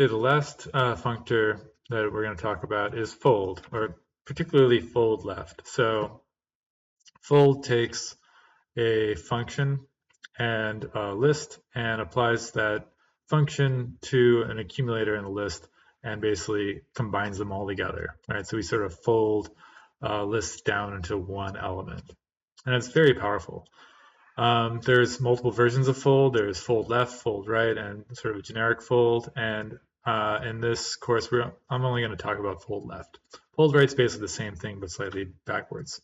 Okay, the last functor that we're going to talk about is fold, or particularly fold left. So fold takes a function and a list and applies that function to an accumulator in the list and basically combines them all together. Right? So we sort of fold lists down into one element. And it's very powerful. There's multiple versions of fold. There's fold left, fold right, and sort of a generic fold. And in this course, I'm only going to talk about fold left. Fold right is basically the same thing, but slightly backwards.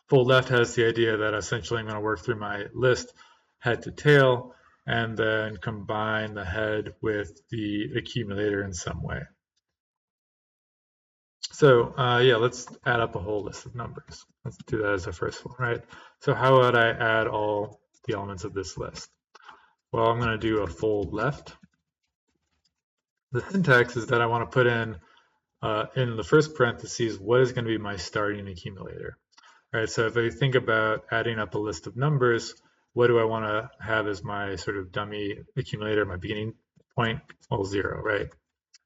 Fold left has the idea that essentially I'm going to work through my list head to tail and then combine the head with the accumulator in some way. So yeah, let's add up a whole list of numbers. Let's do that as the first one, right? So how would I add all the elements of this list? Well, I'm going to do a fold left. The syntax is that I want to put in the first parentheses, what is going to be my starting accumulator? All right, so if I think about adding up a list of numbers, what do I want to have as my sort of dummy accumulator, my beginning point? Well, 0, right?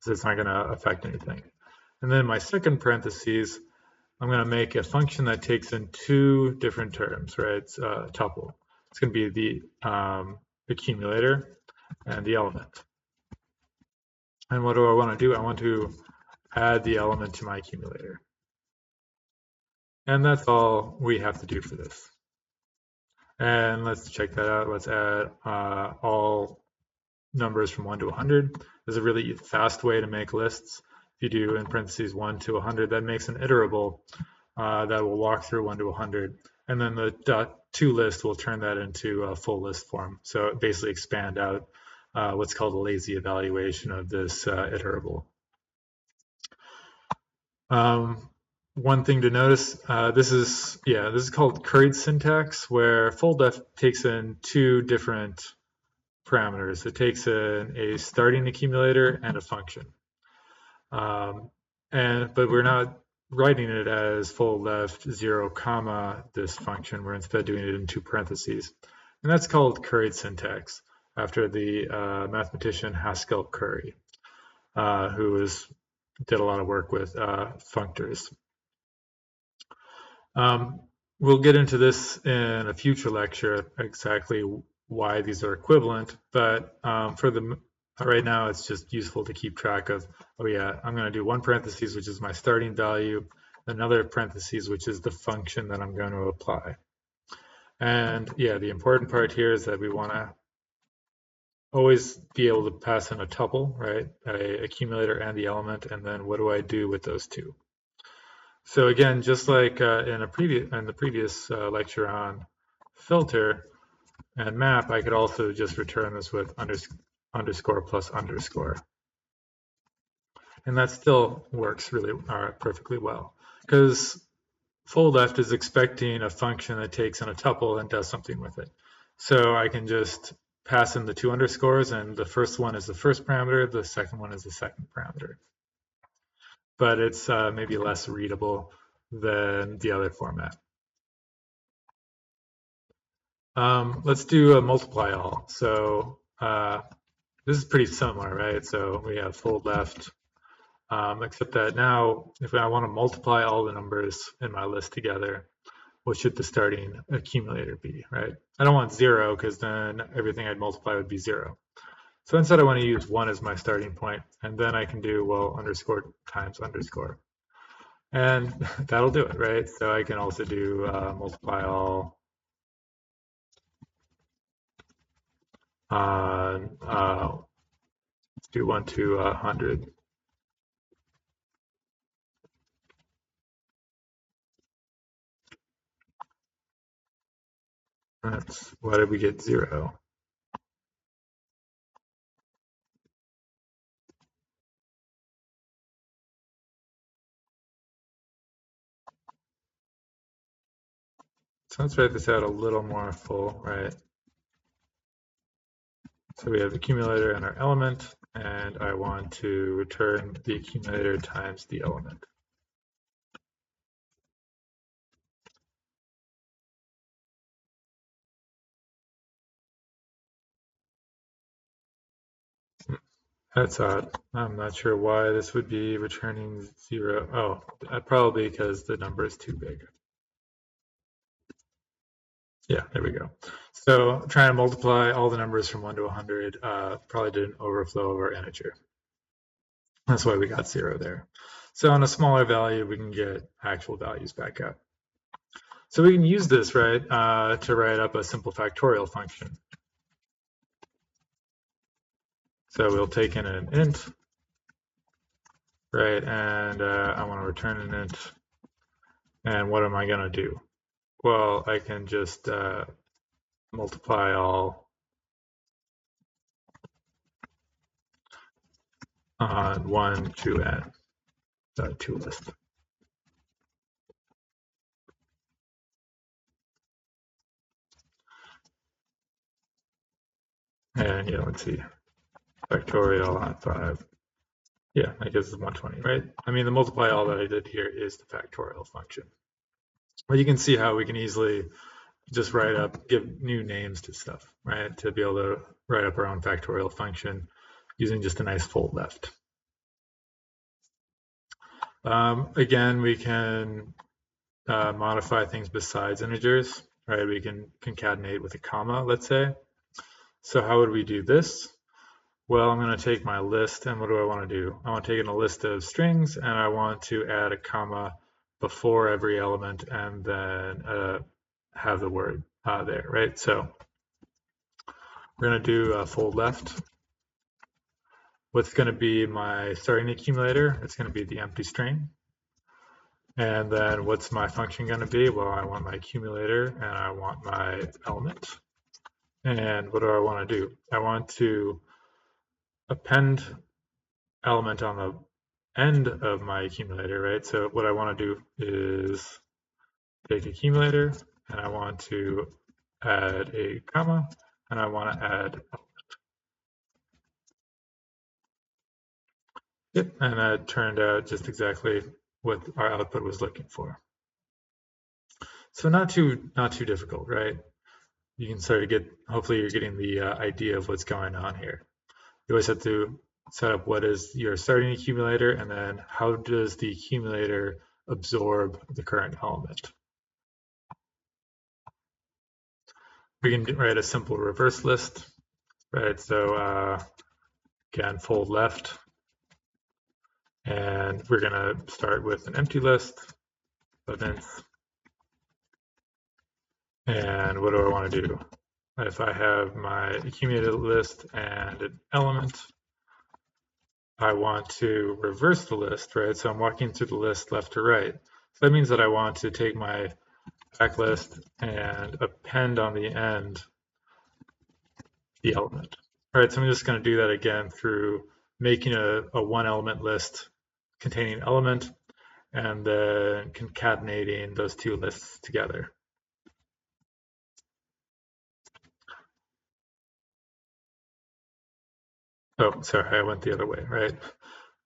So it's not going to affect anything. And then my second parentheses, I'm going to make a function that takes in two different terms, right? It's a tuple. It's going to be the accumulator and the element. And what do I want to do? I want to add the element to my accumulator. And that's all we have to do for this. And let's check that out. Let's add all numbers from 1 to 100. There's a really fast way to make lists. If you do in parentheses 1 to 100, that makes an iterable that will walk through 1 to 100. And then the .to list will turn that into a full list form. So basically expand out what's called a lazy evaluation of this iterable. One thing to notice, this is called curried syntax, where fold left takes in two different parameters. It takes in a starting accumulator and a function. But we're not writing it as fold left 0, comma this function. We're instead doing it in two parentheses. And that's called curried syntax, after the mathematician Haskell Curry, who did a lot of work with functors. We'll get into this in a future lecture, exactly why these are equivalent, but right now it's just useful to keep track of, oh yeah, I'm going to do one parentheses, which is my starting value, another parentheses, which is the function that I'm going to apply. And yeah, the important part here is that we want to always be able to pass in a tuple, right? An accumulator and the element, and then what do I do with those two? So again, just like in the previous lecture on filter and map, I could also just return this with underscore plus underscore. And that still works really perfectly well, because fold left is expecting a function that takes in a tuple and does something with it. So I can just pass in the two underscores, and the first one is the first parameter, the second one is the second parameter. But it's maybe less readable than the other format. Let's do a multiply all. So this is pretty similar, right? So we have fold left, except that now if I want to multiply all the numbers in my list together, what should the starting accumulator be, right? I don't want 0 because then everything I'd multiply would be 0. So instead I want to use 1 as my starting point, and then I can do, well, underscore times underscore. And that'll do it, right? So I can also do multiply all let's do 1 to 100. That's, why did we get 0? So let's write this out a little more full, right? So we have the accumulator and our element, and I want to return the accumulator times the element. That's odd. I'm not sure why this would be returning 0. Oh, probably because the number is too big. Yeah, there we go. So trying to multiply all the numbers from 1 to 100 probably did an overflow of our integer. That's why we got 0 there. So on a smaller value, we can get actual values back up. So we can use this, right, to write up a simple factorial function. So we'll take in an int, right, and I want to return an int. And what am I going to do? Well, I can just multiply all on 1 to n, to list. And yeah, let's see, factorial on 5. Yeah, that gives us 120, right? I mean, the multiply all that I did here is the factorial function. But you can see how we can easily just write up, give new names to stuff, right? To be able to write up our own factorial function using just a nice fold left. Again, we can modify things besides integers, right? We can concatenate with a comma, let's say. So how would we do this? Well, I'm going to take my list, and what do I want to do? I want to take in a list of strings, and I want to add a comma before every element, and then have the word there, right? So we're going to do fold left. What's going to be my starting accumulator? It's going to be the empty string. And then what's my function going to be? Well, I want my accumulator, and I want my element. And what do I want to do? I want to append element on the end of my accumulator, right? So what I want to do is take accumulator, and I want to add a comma, and I want to add element. Yep, and that turned out just exactly what our output was looking for. So not too difficult, right? You can start to get, hopefully you're getting the idea of what's going on here. You always have to set up what is your starting accumulator, and then how does the accumulator absorb the current element. We can write a simple reverse list, right? So again, fold left, and we're going to start with an empty list of ints. And what do I want to do? If I have my accumulated list and an element, I want to reverse the list, right? So I'm walking through the list left to right. So that means that I want to take my backlist and append on the end the element. All right, so I'm just going to do that again through making a one element list containing element and then concatenating those two lists together. Oh, sorry, I went the other way, right?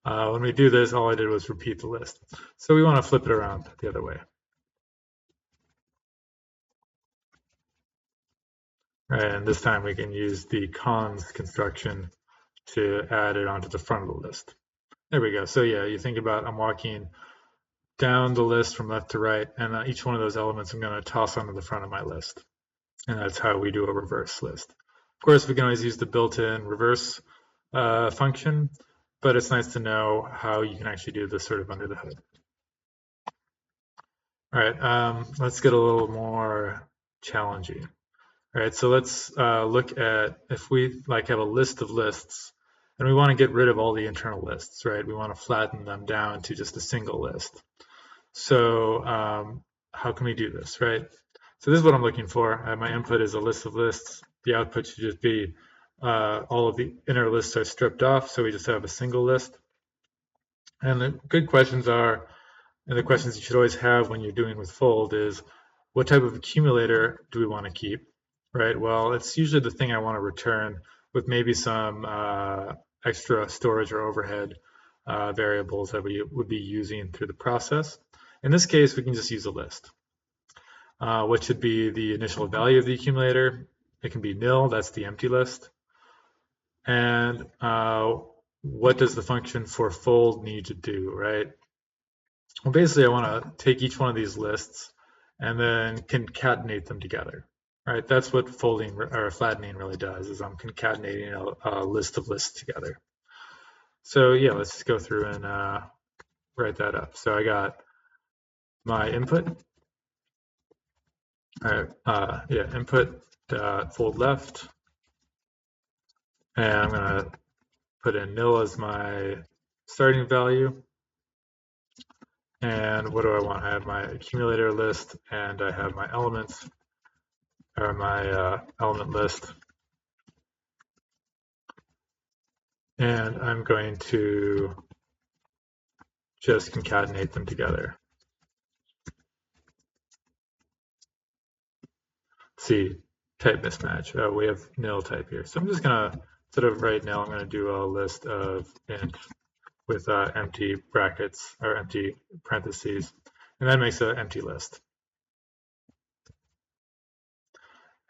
When we do this, all I did was repeat the list. So we want to flip it around the other way. And this time we can use the cons construction to add it onto the front of the list. There we go. So yeah, you think about, I'm walking down the list from left to right, and each one of those elements I'm going to toss onto the front of my list. And that's how we do a reverse list. Of course, we can always use the built-in reverse function, but it's nice to know how you can actually do this sort of under the hood. All right, let's get a little more challenging. All right, so let's look at if we have a list of lists and we want to get rid of all the internal lists, right? We want to flatten them down to just a single list. So how can we do this, right? So this is what I'm looking for. My input is a list of lists. The output should just be all of the inner lists are stripped off, so we just have a single list. And the good questions are, and the questions you should always have when you're doing with fold is, what type of accumulator do we want to keep, right? Well, it's usually the thing I want to return with maybe some extra storage or overhead variables that we would be using through the process. In this case, we can just use a list. What should be the initial value of the accumulator? It can be nil, that's the empty list. And what does the function for fold need to do, right? Well, basically, I want to take each one of these lists and then concatenate them together, right? That's what folding or flattening really does, is I'm concatenating a list of lists together. So yeah, let's just go through and write that up. So I got my input, all right, input fold left, and I'm gonna put in nil as my starting value. And what do I want? I have my accumulator list and I have my elements, or my element list. And I'm going to just concatenate them together. See, type mismatch. We have nil type here. So I'm just gonna, instead of right now, I'm gonna do a list of int with empty brackets or empty parentheses, and that makes an empty list.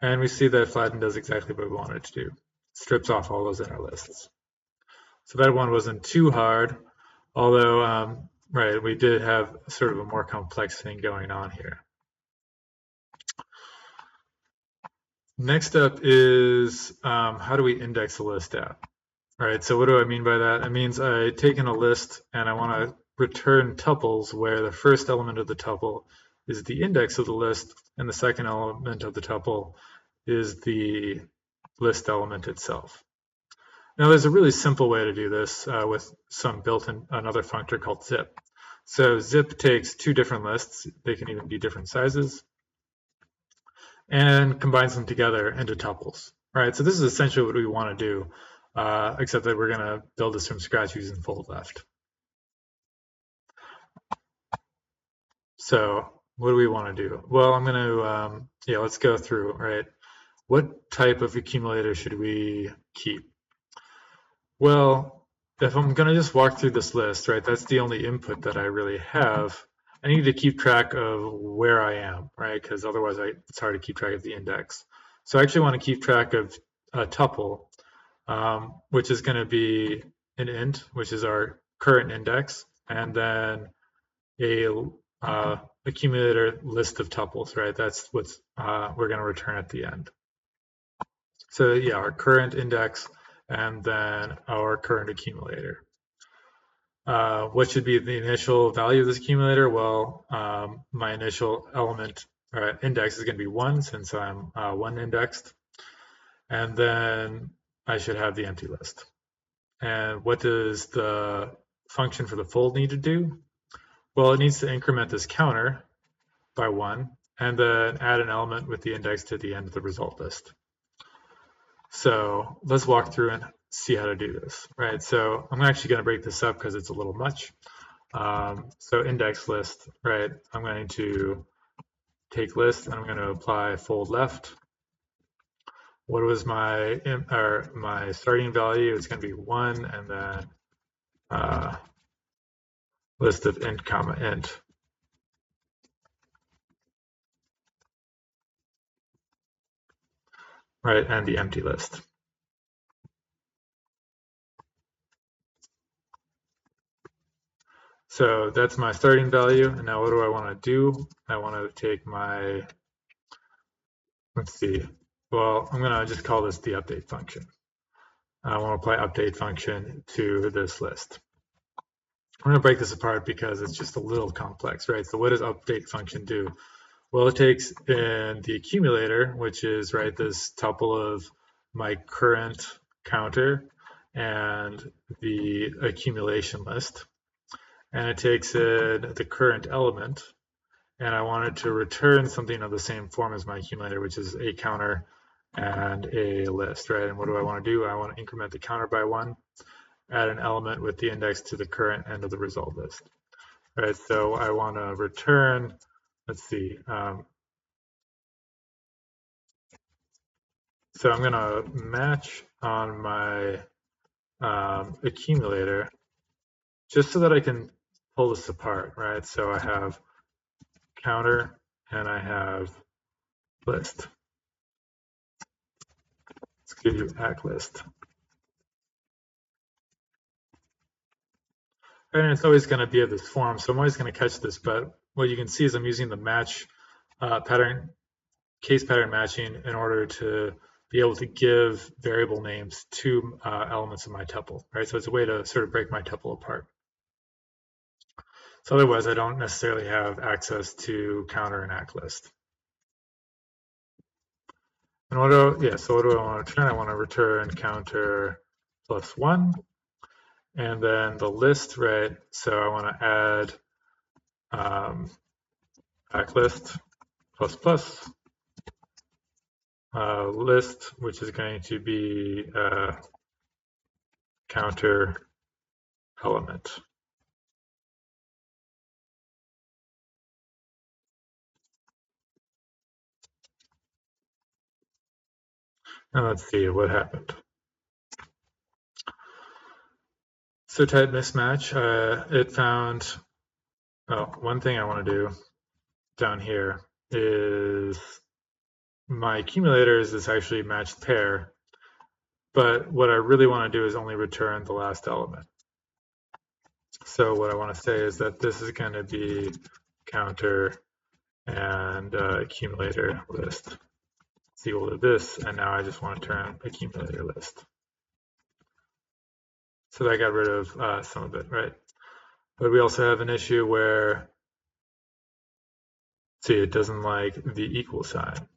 And we see that flatten does exactly what we want it to do. It strips off all those inner lists. So that one wasn't too hard, although, right, we did have sort of a more complex thing going on here. Next up is how do we index a list app? All right, so what do I mean by that? It means I take in a list and I want to return tuples where the first element of the tuple is the index of the list and the second element of the tuple is the list element itself. Now, there's a really simple way to do this with some built-in another functor called zip. So zip takes two different lists, they can even be different sizes, and combines them together into tuples. All right, so this is essentially what we want to do, except that we're going to build this from scratch using fold left. So what do we want to do? Well, I'm going to, let's go through, right? What type of accumulator should we keep? Well, if I'm going to just walk through this list, right, that's the only input that I really have. I need to keep track of where I am, right, because otherwise it's hard to keep track of the index. So I actually want to keep track of a tuple, which is going to be an int, which is our current index, and then a accumulator list of tuples, right? That's what we're going to return at the end. So yeah, our current index and then our current accumulator. What should be the initial value of this accumulator? Well, my initial element or index is going to be 1 since I'm 1 indexed. And then I should have the empty list. And what does the function for the fold need to do? Well, it needs to increment this counter by 1 and then add an element with the index to the end of the result list. So let's walk through and see how to do this, right? So I'm actually going to break this up because it's a little much. So index list, right? I'm going to take list and I'm going to apply fold left. What was my starting value? It's going to be 1 and then list of int comma int. Right, and the empty list. So that's my starting value. And now what do I want to do? I want to take my, let's see, well, I'm going to just call this the update function. I want to apply update function to this list. I'm going to break this apart because it's just a little complex, right? So what does update function do? Well, it takes in the accumulator, which is, right, this tuple of my current counter and the accumulation list. And it takes in the current element, and I want it to return something of the same form as my accumulator, which is a counter and a list, right? And what do I want to do? I want to increment the counter by 1, add an element with the index to the current end of the result list. All right, so I want to return, let's see. So I'm going to match on my accumulator just so that I can pull this apart, right? So I have counter and I have list. Let's give you act list. right? And it's always going to be of this form, so I'm always going to catch this. But what you can see is I'm using the match pattern, case pattern matching in order to be able to give variable names to elements of my tuple, right? So it's a way to sort of break my tuple apart. So otherwise, I don't necessarily have access to counter and act list. And what do I want to return? I want to return counter +1, and then the list, right? So I want to add act list plus list, which is going to be counter element. And let's see what happened. So type mismatch, it found, one thing I want to do down here is my accumulators is actually matched pair, but what I really want to do is only return the last element. So what I want to say is that this is going to be counter and accumulator list. It's equal to this, and now I just want to turn accumulator list. So that got rid of some of it, right? But we also have an issue where, see, it doesn't like the equal sign.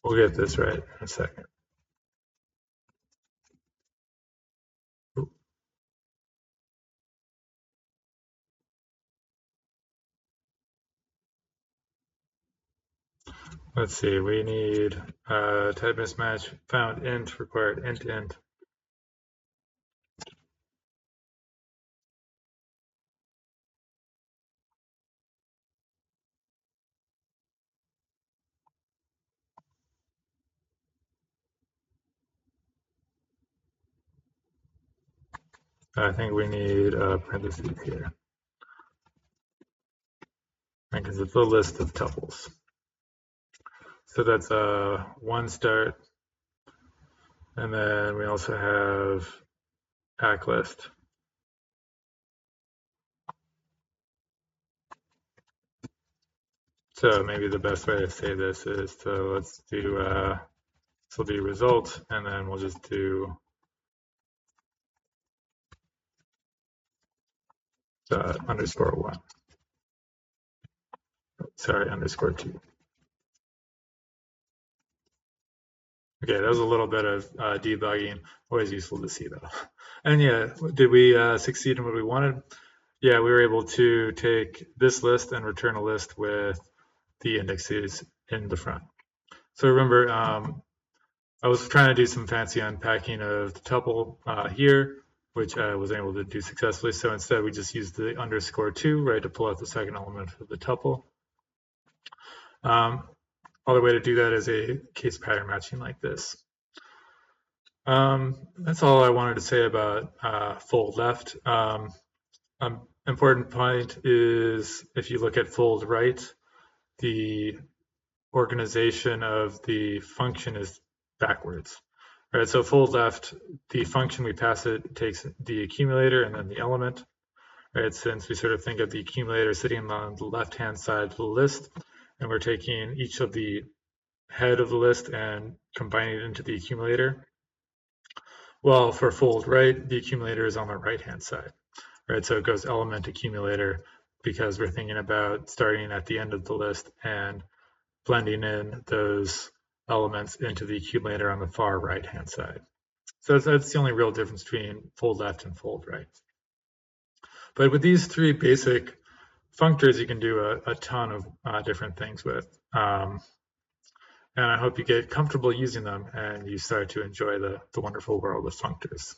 We'll get this right in a second. Let's see, we need type mismatch found int required int. I think we need parentheses here because it's a list of tuples. So that's one start, and then we also have pack list. So maybe the best way to say this is let's do this will be result, and then we'll just do _1. Sorry, _2. Okay, that was a little bit of debugging. Always useful to see though. And yeah, did we succeed in what we wanted? Yeah, we were able to take this list and return a list with the indexes in the front. So remember, I was trying to do some fancy unpacking of the tuple here, which I was able to do successfully. So instead, we just used the _2, right, to pull out the second element of the tuple. Other way to do that is a case pattern matching like this. That's all I wanted to say about fold left. Important point is if you look at fold right, the organization of the function is backwards. Right, so fold left, the function we pass it takes the accumulator and then the element. Right, since we sort of think of the accumulator sitting on the left-hand side of the list, and we're taking each of the head of the list and combining it into the accumulator. Well, for fold right, the accumulator is on the right-hand side, right? So it goes element accumulator because we're thinking about starting at the end of the list and blending in those elements into the accumulator on the far right-hand side. So that's the only real difference between fold left and fold right. But with these three basic functors, you can do a ton of different things with. And I hope you get comfortable using them and you start to enjoy the wonderful world of functors.